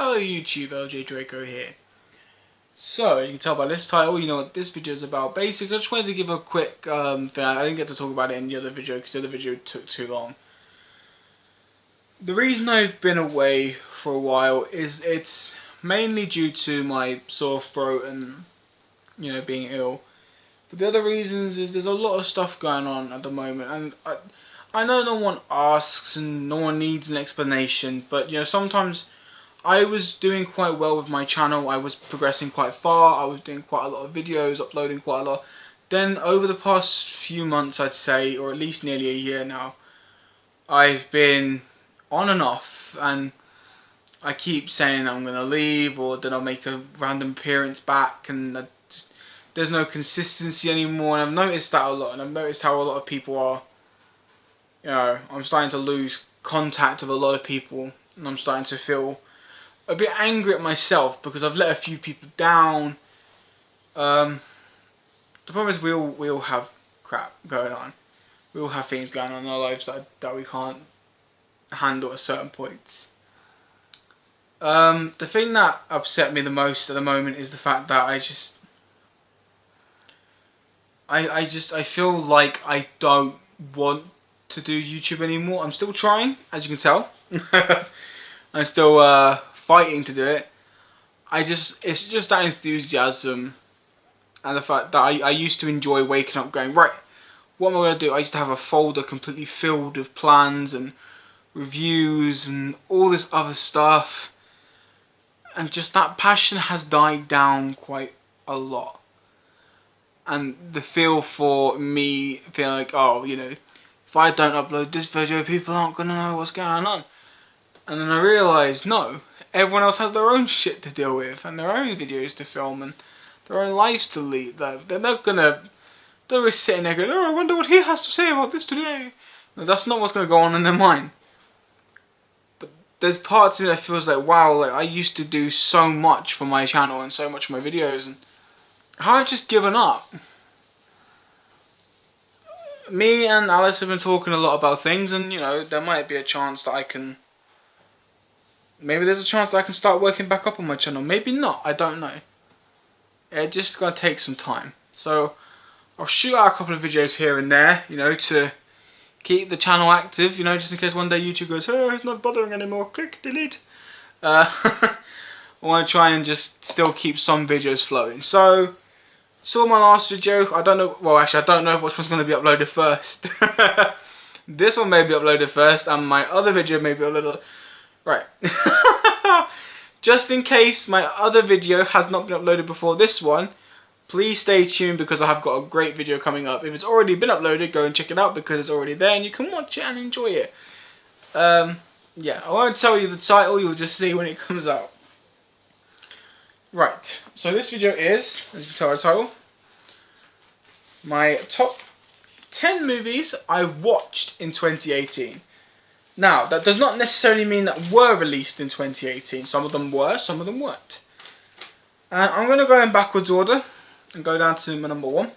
Hello YouTube, LJ Draco here. So, as you can tell by this title, you know what this video is about. Basically, I just wanted to give a quick thing. I didn't get to talk about it in the other video because the other video took too long. The reason I've been away for a while is it's mainly due to my sore throat and, you know, being ill. But the other reasons is there's a lot of stuff going on at the moment, and I know no one asks and no one needs an explanation, but you know, sometimes I was doing quite well with my channel. I was progressing quite far. I was doing quite a lot of videos, uploading quite a lot. Then over the past few months, I'd say, or at least nearly a year now, I've been on and off, and I keep saying I'm going to leave, or then I'll make a random appearance back, and there's no consistency anymore. And I've noticed that a lot, and I've noticed how a lot of people are, you know, I'm starting to lose contact with a lot of people, and I'm starting to feel a bit angry at myself because I've let a few people down. The problem is we all have crap going on. We all have things going on in our lives that we can't handle at certain points. The thing that upset me the most at the moment is the fact that I feel like I don't want to do YouTube anymore. I'm still trying, as you can tell. I'm still fighting to do it. It's just that enthusiasm and the fact that I used to enjoy waking up going, right, what am I going to do? I used to have a folder completely filled with plans and reviews and all this other stuff, and just that passion has died down quite a lot. And the feel for me feeling like, oh, you know, if I don't upload this video, people aren't going to know what's going on. And then I realised, no, everyone else has their own shit to deal with, and their own videos to film, and their own lives to lead. They're not gonna, they're just sitting there going, oh, I wonder what he has to say about this today. No, that's not what's gonna go on in their mind. But there's parts of it that feels like, wow, like I used to do so much for my channel and so much for my videos, and how I've just given up. Me and Alice have been talking a lot about things, and you know, there might be a chance that I can, maybe there's a chance that I can start working back up on my channel. Maybe not, I don't know. It's just going to take some time. So I'll shoot out a couple of videos here and there, you know, to keep the channel active, you know, just in case one day YouTube goes, oh, it's not bothering anymore, click delete. I want to try and just still keep some videos flowing. So, saw my last video. I don't know, well actually I don't know which one's going to be uploaded first. This one may be uploaded first, and my other video may be uploaded. Right. Just in case my other video has not been uploaded before this one, please stay tuned because I have got a great video coming up. If it's already been uploaded, go and check it out because it's already there and you can watch it and enjoy it. Yeah, I won't tell you the title, you'll just see when it comes out. Right, so this video is, as you can tell by the title, my top 10 movies I watched in 2018. Now, that does not necessarily mean that were released in 2018. Some of them were, some of them weren't. I'm going to go in backwards order and go down to my number 1.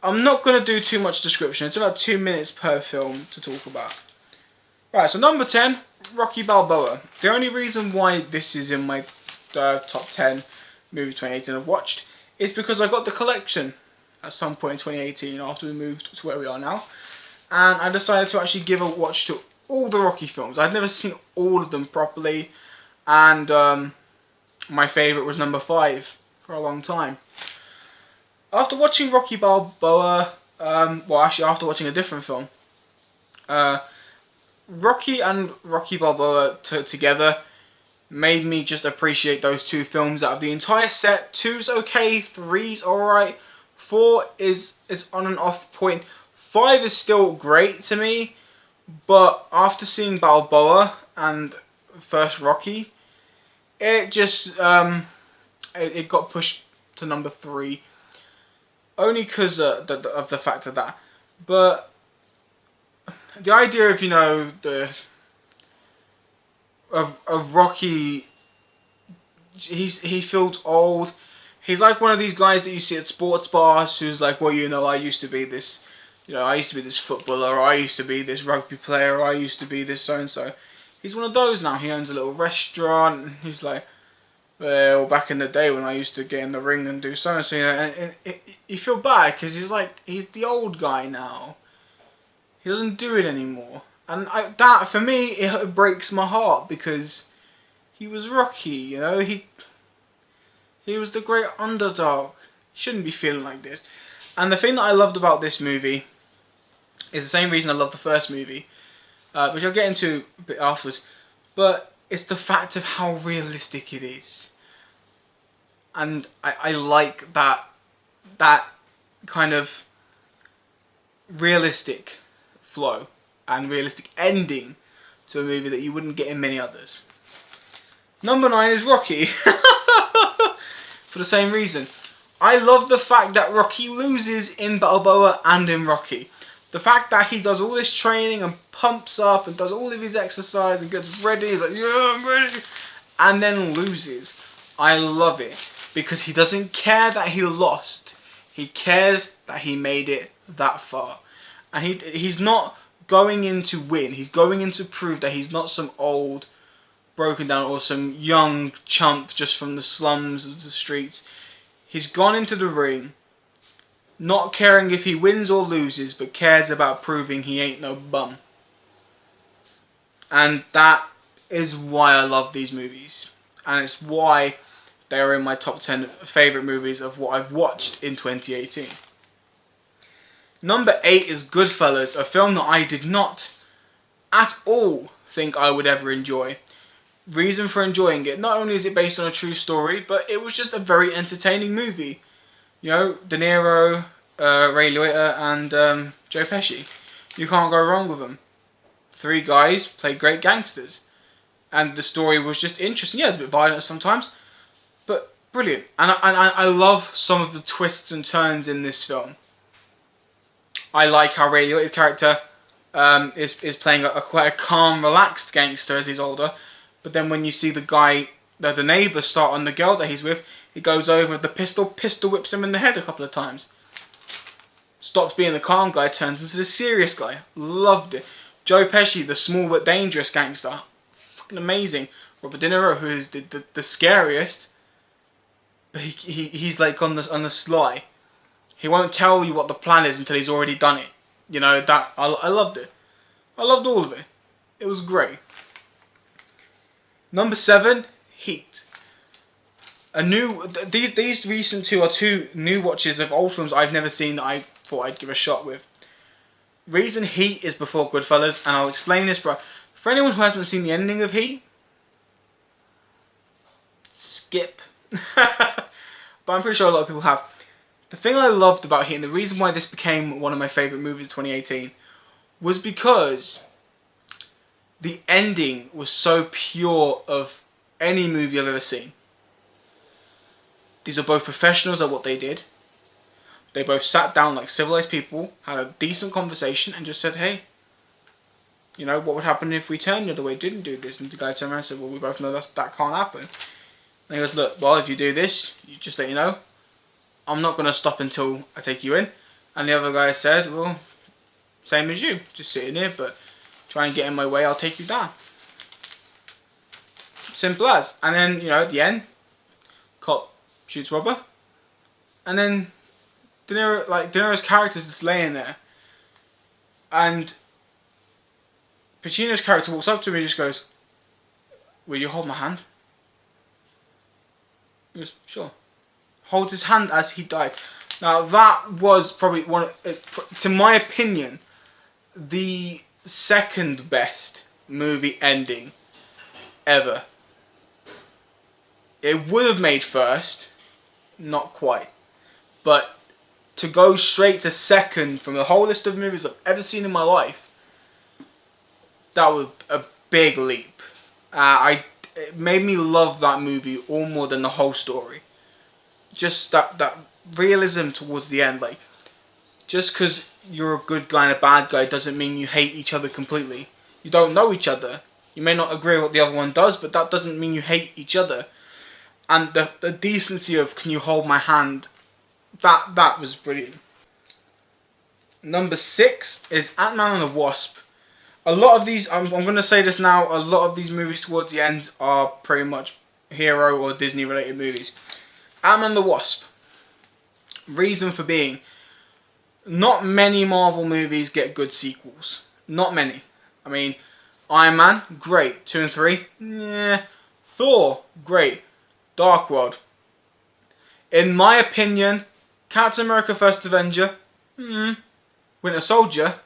I'm not going to do too much description. It's about 2 minutes per film to talk about. Right, so number 10, Rocky Balboa. The only reason why this is in my top 10 movies 2018 I've watched is because I got the collection at some point in 2018 after we moved to where we are now. And I decided to actually give a watch to all the Rocky films. I'd never seen all of them properly. And my favourite was number 5 for a long time. After watching Rocky Balboa, well actually after watching a different film, Rocky and Rocky Balboa together made me just appreciate those two films out of the entire set. 2's okay, 3's alright, 4 is on and off point. 5 is still great to me, but after seeing Balboa and first Rocky, it just it got pushed to number 3, only because of the fact of that. But the idea of, you know, of Rocky, he feels old. He's like one of these guys that you see at sports bars who's like, well, you know, I used to be this. You know, I used to be this footballer, or I used to be this rugby player, or I used to be this so-and-so. He's one of those now. He owns a little restaurant. And he's like, well, back in the day when I used to get in the ring and do so and so, you know, and you feel bad because he's the old guy now. He doesn't do it anymore, and that for me it breaks my heart because he was Rocky, you know. He was the great underdog. He shouldn't be feeling like this. And the thing that I loved about this movie is the same reason I loved the first movie, which I'll get into a bit afterwards. But it's the fact of how realistic it is. And I like that kind of realistic flow and realistic ending to a movie that you wouldn't get in many others. Number 9 is Rocky. For the same reason. I love the fact that Rocky loses in Balboa and in Rocky. The fact that he does all this training and pumps up and does all of his exercise and gets ready, he's like, yeah, I'm ready, and then loses. I love it because he doesn't care that he lost. He cares that he made it that far. And he's not going in to win. He's going in to prove that he's not some old, broken down, or some young chump just from the slums of the streets. He's gone into the ring, not caring if he wins or loses, but cares about proving he ain't no bum. And that is why I love these movies. And it's why they are in my top 10 favourite movies of what I've watched in 2018. Number 8 is Goodfellas, a film that I did not at all think I would ever enjoy. Reason for enjoying it, not only is it based on a true story, but it was just a very entertaining movie. You know, De Niro, Ray Liotta and Joe Pesci. You can't go wrong with them. 3 guys play great gangsters. And the story was just interesting. Yeah, it's a bit violent sometimes, but brilliant. And I love some of the twists and turns in this film. I like how Ray Liotta's character is playing quite a calm, relaxed gangster as he's older. But then when you see the guy, the neighbour, start on the girl that he's with, he goes over with the pistol whips him in the head a couple of times. Stops being the calm guy, turns into the serious guy. Loved it. Joe Pesci, the small but dangerous gangster. Fucking amazing. Robert De Niro, who is the scariest. But he's like on the sly. He won't tell you what the plan is until he's already done it. You know, that I loved it. I loved all of it. It was great. Number 7, Heat. These recent 2 are 2 new watches of old films I've never seen that I thought I'd give a shot with. Reason Heat is before Goodfellas, and I'll explain this, but for anyone who hasn't seen the ending of Heat, skip. But I'm pretty sure a lot of people have. The thing I loved about Heat, and the reason why this became one of my favourite movies of 2018, was because the ending was so pure of any movie I've ever seen. These are both professionals at what they did. They both sat down like civilized people, had a decent conversation, and just said, hey, you know, what would happen if we turned the other way, didn't do this? And the guy turned around and said, well, we both know that can't happen. And he goes, look, well, if you do this, you just let you know, I'm not going to stop until I take you in. And the other guy said, well, same as you, just sitting here, but try and get in my way, I'll take you down. Simple as. And then, you know, at the end, cop shoots robber, and then De Niro's character's just laying there, and Pacino's character walks up to me and just goes, will you hold my hand? He goes, sure. Holds his hand as he died. Now that was probably to my opinion, the second best movie ending ever. It would have made first, not quite, but to go straight to second from the whole list of movies I've ever seen in my life, that was a big leap. It made me love that movie all more than the whole story. Just that realism towards the end, like, just because you're a good guy and a bad guy doesn't mean you hate each other completely. You don't know each other. You may not agree with what the other one does, but that doesn't mean you hate each other. And the decency of, can you hold my hand, that was brilliant. Number 6 is Ant-Man and the Wasp. A lot of these, I'm going to say this now, a lot of these movies towards the end are pretty much hero or Disney related movies. Ant-Man the Wasp. Reason for being, not many Marvel movies get good sequels. Not many. I mean, Iron Man, great. 2 and 3, yeah. Thor, great. Dark World. In my opinion, Captain America First Avenger, Winter Soldier,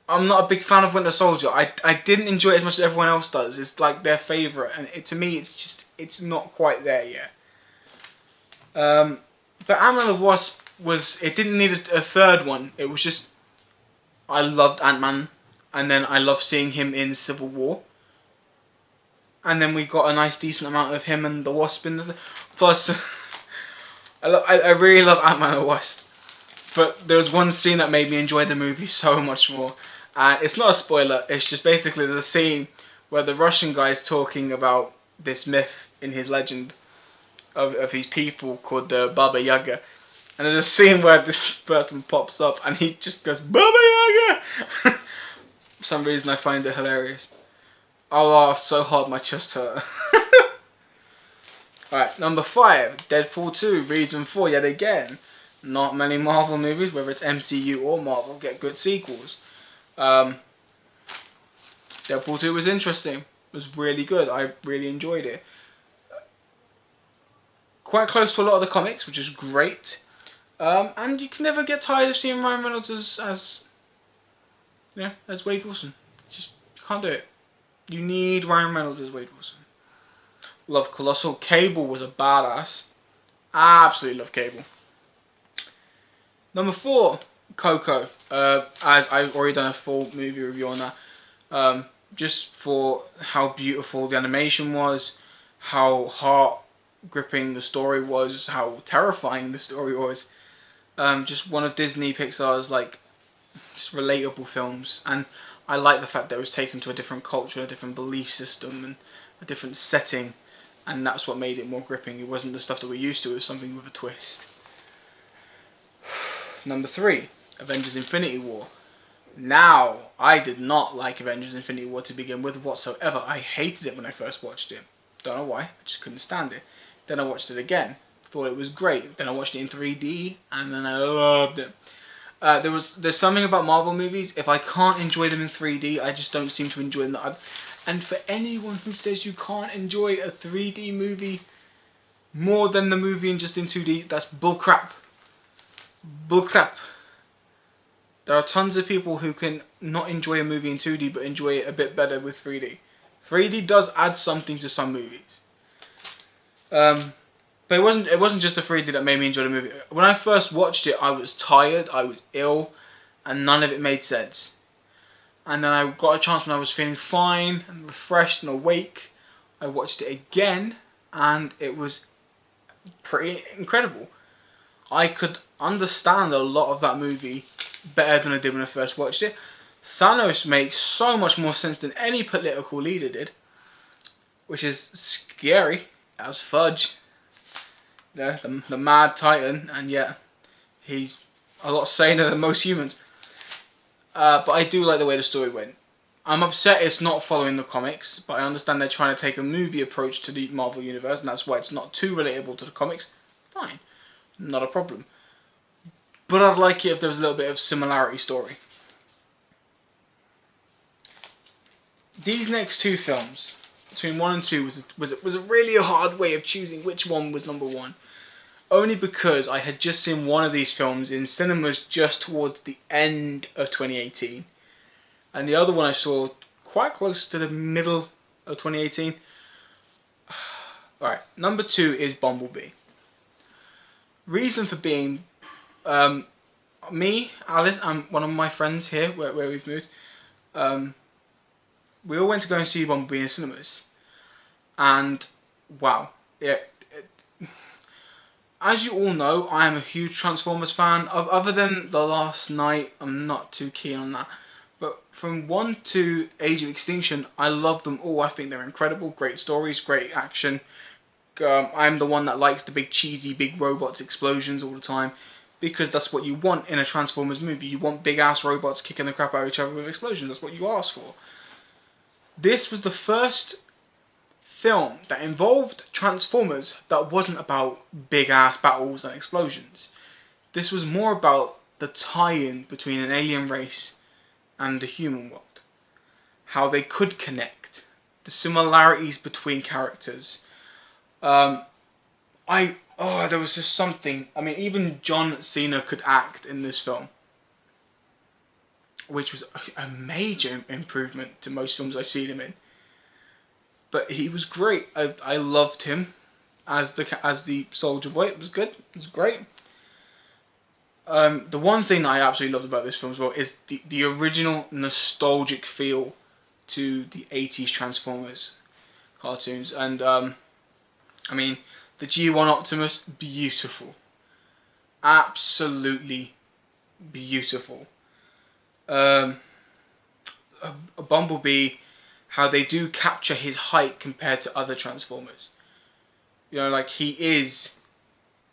I'm not a big fan of Winter Soldier. I didn't enjoy it as much as everyone else does. It's like their favourite, and to me, it's not quite there yet. But Ant-Man and the Wasp it didn't need a third one. It was just, I loved Ant-Man, and then I loved seeing him in Civil War. And then we got a nice decent amount of him and the Wasp in the... Plus, I really love Ant-Man and the Wasp. But there was one scene that made me enjoy the movie so much more. And it's not a spoiler, it's just basically the scene where the Russian guy is talking about this myth in his legend of his people called the Baba Yaga. And there's a scene where this person pops up and he just goes, Baba Yaga! For some reason I find it hilarious. I laughed so hard my chest hurt. Alright, number 5, Deadpool 2, reason for, yet again, not many Marvel movies, whether it's MCU or Marvel, get good sequels. Deadpool 2 was interesting. It was really good. I really enjoyed it. Quite close to a lot of the comics, which is great. And you can never get tired of seeing Ryan Reynolds as Wade Wilson. Just, you can't do it. You need Ryan Reynolds as Wade Wilson. Love Colossal. Cable was a badass. Absolutely love Cable. Number 4, Coco. As I've already done a full movie review on that. Just for how beautiful the animation was, how heart-gripping the story was, how terrifying the story was. Just one of Disney Pixar's just relatable films, and I like the fact that it was taken to a different culture, a different belief system, and a different setting, and that's what made it more gripping. It wasn't the stuff that we're used to, it was something with a twist. Number 3, Avengers Infinity War. Now, I did not like Avengers Infinity War to begin with whatsoever. I hated it when I first watched it. Don't know why, I just couldn't stand it. Then I watched it again, thought it was great. Then I watched it in 3D, and then I loved it. There's something about Marvel movies, if I can't enjoy them in 3D, I just don't seem to enjoy them. And for anyone who says you can't enjoy a 3D movie more than the movie in 2D, that's bullcrap. Bullcrap. There are tons of people who can not enjoy a movie in 2D but enjoy it a bit better with 3D. 3D does add something to some movies. But it wasn't just the 3D that made me enjoy the movie. When I first watched it, I was tired, I was ill, and none of it made sense. And then I got a chance when I was feeling fine and refreshed and awake. I watched it again, and it was pretty incredible. I could understand a lot of that movie better than I did when I first watched it. Thanos makes so much more sense than any political leader did, which is scary as fudge. You know, the mad titan, and yet he's a lot saner than most humans. But I do like the way the story went. I'm upset it's not following the comics, but I understand they're trying to take a movie approach to the Marvel Universe, and that's why it's not too relatable to the comics. Fine, not a problem. But I'd like it if there was a little bit of similarity story. These next 2 films, between 1 and 2, was a really hard way of choosing which one was number 1. Only because I had just seen one of these films in cinemas just towards the end of 2018. And the other one I saw quite close to the middle of 2018. Alright, number 2 is Bumblebee. Reason for being, me, Alice, and one of my friends here, where we've moved, we all went to go and see Bumblebee in cinemas. And, wow. Yeah, as you all know, I am a huge Transformers fan. Other than The Last Knight, I'm not too keen on that. But from 1 to Age of Extinction, I love them all. I think they're incredible. Great stories, great action. I'm the one that likes the big cheesy, big robots, explosions all the time. because that's what you want in a Transformers movie. You want big ass robots kicking the crap out of each other with explosions. That's what you ask for. This was the first film that involved Transformers that wasn't about big ass battles and explosions. This was more about the tie-in between an alien race and the human world. How they could connect. The similarities between characters. There was just something. I mean, even John Cena could act in this film, which was a major improvement to most films I've seen him in. But he was great. I loved him as the Soldier Boy. It was good. It was great. The one thing that I absolutely loved about this film as well is the original nostalgic feel to the 80s Transformers cartoons. And I mean, the G1 Optimus, beautiful. Absolutely beautiful. A Bumblebee, how they do capture his height compared to other Transformers. You know, like he's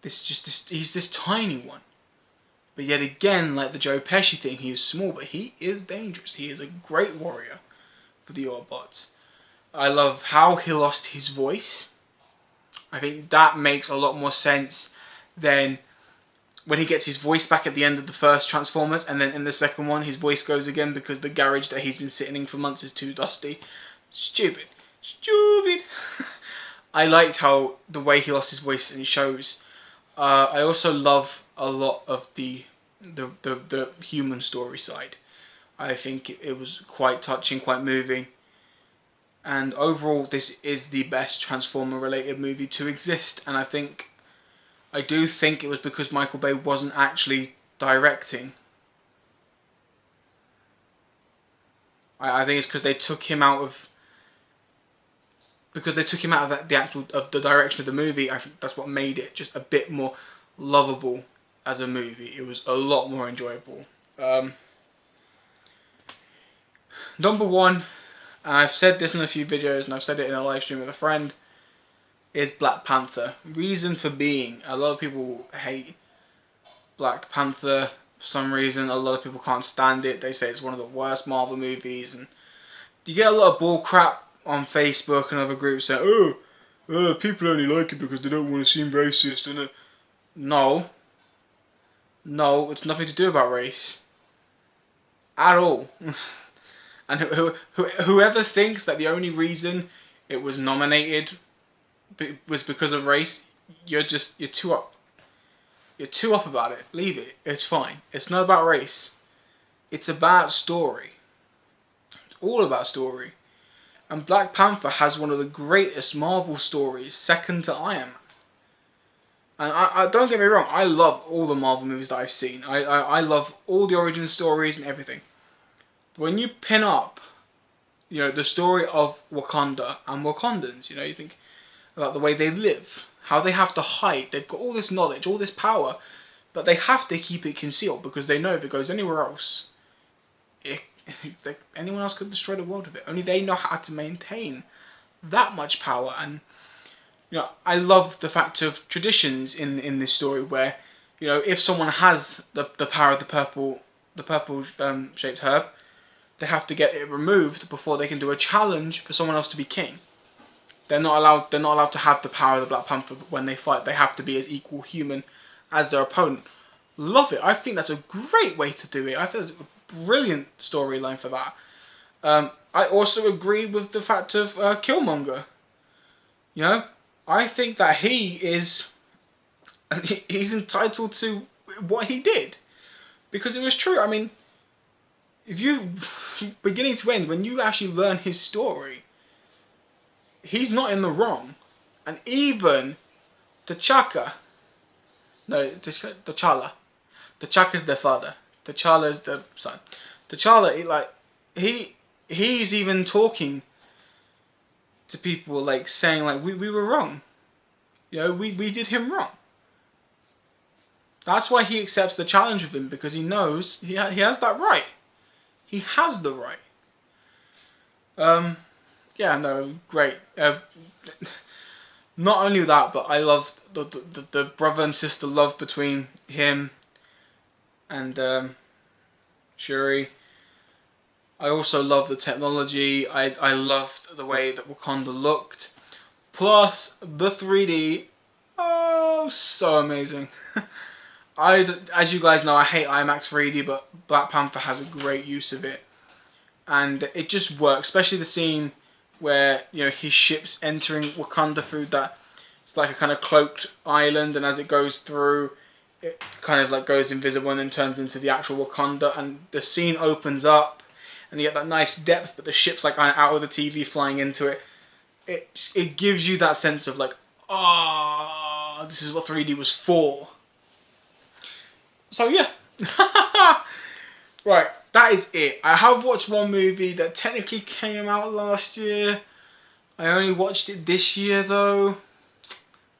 this tiny one. But yet again, like the Joe Pesci thing, he is small, but he is dangerous. He is a great warrior for the Autobots. I love how he lost his voice. I think that makes a lot more sense than when he gets his voice back at the end of the first Transformers, and then in the second one his voice goes again because the garage that he's been sitting in for months is too dusty. Stupid. I liked how the way he lost his voice and it shows. I also love a lot of the human story side. I think it was quite touching, quite moving. And overall, this is the best Transformer-related movie to exist. And I do think it was because Michael Bay wasn't actually directing. I think it's because they took him out of the direction of the movie. I think that's what made it just a bit more lovable as a movie. It was a lot more enjoyable. Number one, and I've said this in a few videos and I've said it in a live stream with a friend, is Black Panther. Reason for being, a lot of people hate Black Panther for some reason. A lot of people can't stand it. They say it's one of the worst Marvel movies, and you get a lot of bull crap on Facebook and other groups saying, people only like it because they don't want to seem racist. And no, it's nothing to do about race at all. And whoever thinks that the only reason it was nominated was because of race, you're too up. You're too up about it. Leave it. It's fine. It's not about race. It's about story. It's all about story. And Black Panther has one of the greatest Marvel stories, second to Iron Man. And I don't get me wrong, I love all the Marvel movies that I've seen. I love all the origin stories and everything. When you pin up, you know, the story of Wakanda and Wakandans, you know, you think about the way they live, how they have to hide. They've got all this knowledge, all this power, but they have to keep it concealed because they know if it goes anywhere else, anyone else could destroy the world with it. Only they know how to maintain that much power. And you know, I love the fact of traditions in this story where, you know, if someone has the power of the purple shaped herb, they have to get it removed before they can do a challenge for someone else to be king. They're not allowed to have the power of the Black Panther when they fight. They have to be as equal human as their opponent. Love it. I think that's a great way to do it. I think it's a brilliant storyline for that. I also agree with the fact of Killmonger. You know, I think that he's entitled to what he did because it was true. I mean, if you beginning to end, when you actually learn his story, he's not in the wrong. And even T'Chaka, T'Challa is their father. T'Challa is the son. T'Challa, he's even talking to people, like saying like we were wrong. You know, we did him wrong. That's why he accepts the challenge of him, because he knows he has that right. He has the right. Yeah, no, great. Not only that, but I loved the brother and sister love between him and Shuri. I also love the technology. I loved the way that Wakanda looked. Plus the 3D. Oh, so amazing. As you guys know, I hate IMAX 3D, but Black Panther has a great use of it. And it just works, especially the scene where, you know, his ship's entering Wakanda through that, it's like a kind of cloaked island, and as it goes through, it kind of like goes invisible and then turns into the actual Wakanda, and the scene opens up, and you get that nice depth, but the ship's like kind of out of the TV flying into it. It gives you that sense of like, ah, this is what 3D was for. So yeah. Right, that is it. I have watched one movie that technically came out last year. I only watched it this year though.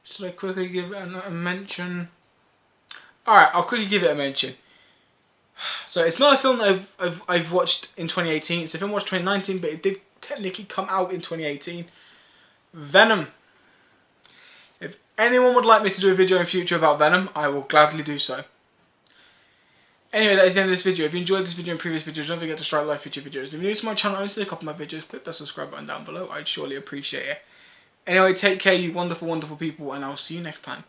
Should I quickly give it a mention? Alright, I'll quickly give it a mention. So it's not a film that I've watched in 2018. It's a film I watched 2019, but it did technically come out in 2018. Venom. If anyone would like me to do a video in future about Venom, I will gladly do so. Anyway, that is the end of this video. If you enjoyed this video and previous videos, don't forget to strike like future videos. If you're new to my channel, only see a couple of my videos, click that subscribe button down below. I'd surely appreciate it. Anyway, take care, you wonderful, wonderful people, and I'll see you next time.